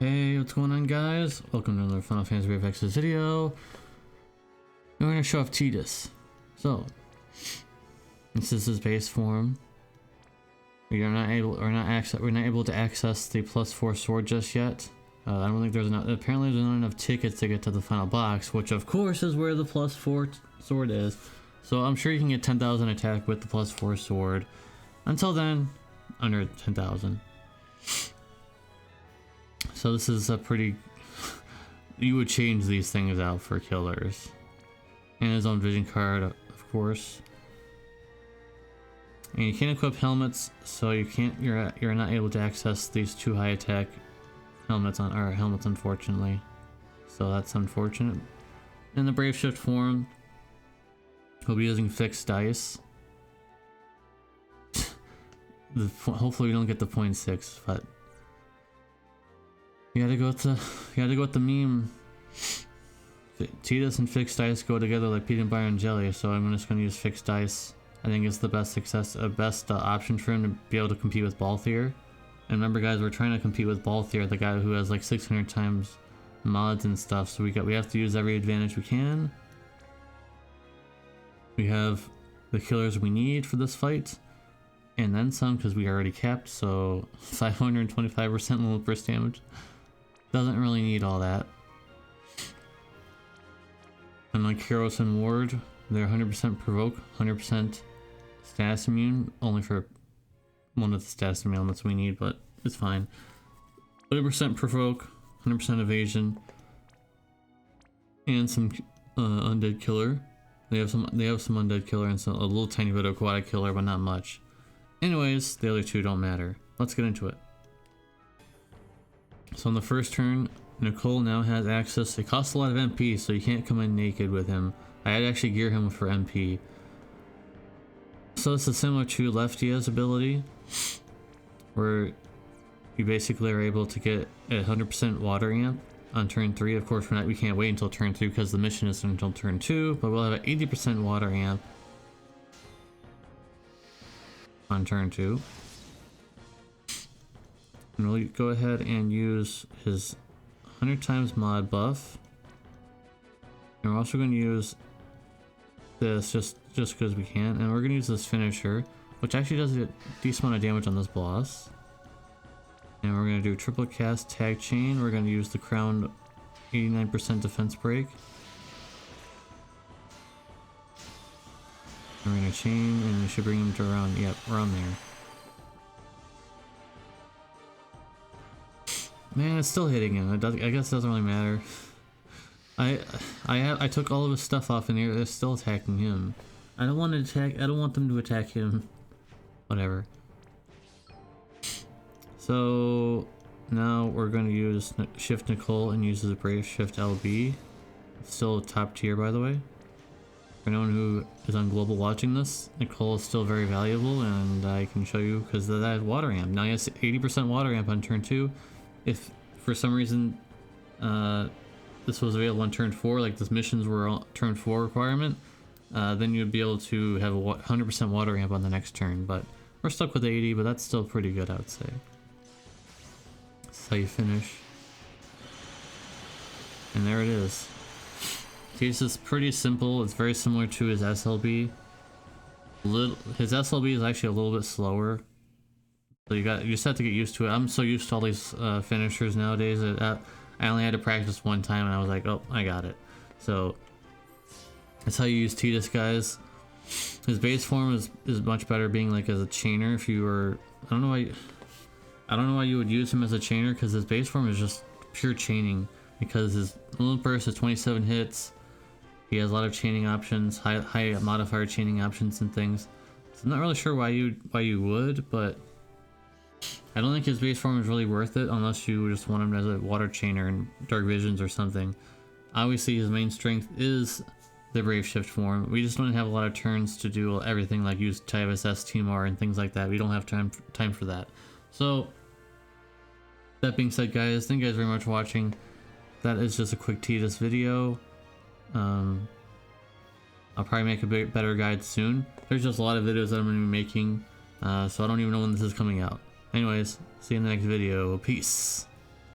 Hey, what's going on, guys? Welcome to another Final Fantasy VFX's video. We're going to show off Tidus. So, this is his base form. We're not able to access the +4 sword just yet. I don't think there's enough. Apparently, there's not enough tickets to get to the final box, which of course is where the +4 sword is. So I'm sure you can get 10,000 attack with the +4 sword. Until then, under 10,000. So this is a pretty... you would change these things out for killers. And his own vision card, of course. And you can't equip helmets, so you can't. You're not able to access these 2 high attack helmets unfortunately. So that's unfortunate. In the Brave Shift form, he'll be using fixed dice. Hopefully we don't get the 0.6, but you gotta go with the meme. Tidus and fixed dice go together like peanut butter and jelly, so I'm just gonna use fixed dice. I think it's the best option for him to be able to compete with Balthier. And remember, guys, we're trying to compete with Balthier, the guy who has like 600 times mods and stuff. So we have to use every advantage we can. We have the killers we need for this fight, and then some, because we already capped. So 525% level burst damage. Doesn't really need all that. And like Heroes and Ward, they're 100% provoke, 100% status immune, only for one of the status elements we need, but it's fine. 100% provoke, 100% evasion, and some undead killer. They have some undead killer and a little tiny bit of aquatic killer, but not much. Anyways, the other 2 don't matter. Let's get into it. So on the first turn, Nichol now has access. It costs a lot of MP, so you can't come in naked with him. I had to actually gear him for MP. So this is similar to Leftia's ability, where you basically are able to get a 100% water amp on turn 3. Of course, we can't wait until turn 3 because the mission isn't until turn 2, but we'll have an 80% water amp on turn 2. And we'll go ahead and use his 100 times mod buff. And we're also going to use this just because we can. And we're going to use this finisher, which actually does a decent amount of damage on this boss. And we're going to do triple cast tag chain. We're going to use the crown 89% defense break. And we're going to chain, and we should bring him to around, yep, around there. Man, it's still hitting him. I guess it doesn't really matter. I took all of his stuff off in here. They're still attacking him. I don't want them to attack him. Whatever. So now we're going to use Shift Nichol and use the Brave Shift LB. It's still top tier, by the way. For anyone who is on global watching this, Nichol is still very valuable, and I can show you because of that water amp. Now he has 80% water amp on turn 2. If for some reason this was available on turn 4, like this missions were on turn 4 requirement, then you'd be able to have a 100% water amp on the next turn. But we're stuck with 80, but that's still pretty good, I would say. That's how you finish. And there it is. Tidus is pretty simple. It's very similar to his SLB. His SLB is actually a little bit slower. So you just have to get used to it. I'm so used to all these finishers nowadays that I only had to practice one time and I was like, oh, I got it. So that's how you use Tidus, guys. His base form is much better being like as a chainer. If you were, I don't know why you would use him as a chainer, because his base form is just pure chaining. Because his limit burst is 27 hits. He has a lot of chaining options, high modifier chaining options and things. So I'm not really sure why you would, but I don't think his base form is really worth it unless you just want him as a water chainer and dark visions or something. Obviously his main strength is the Brave Shift form. We just don't have a lot of turns to do everything like use Tidus STMR and things like that. We don't have time for that. So that being said, guys, thank you guys very much for watching. That is just a quick Tidus video. I'll probably make a better guide soon. There's just a lot of videos that I'm going to be making, so I don't even know when this is coming out. Anyways, see you in the next video. Peace.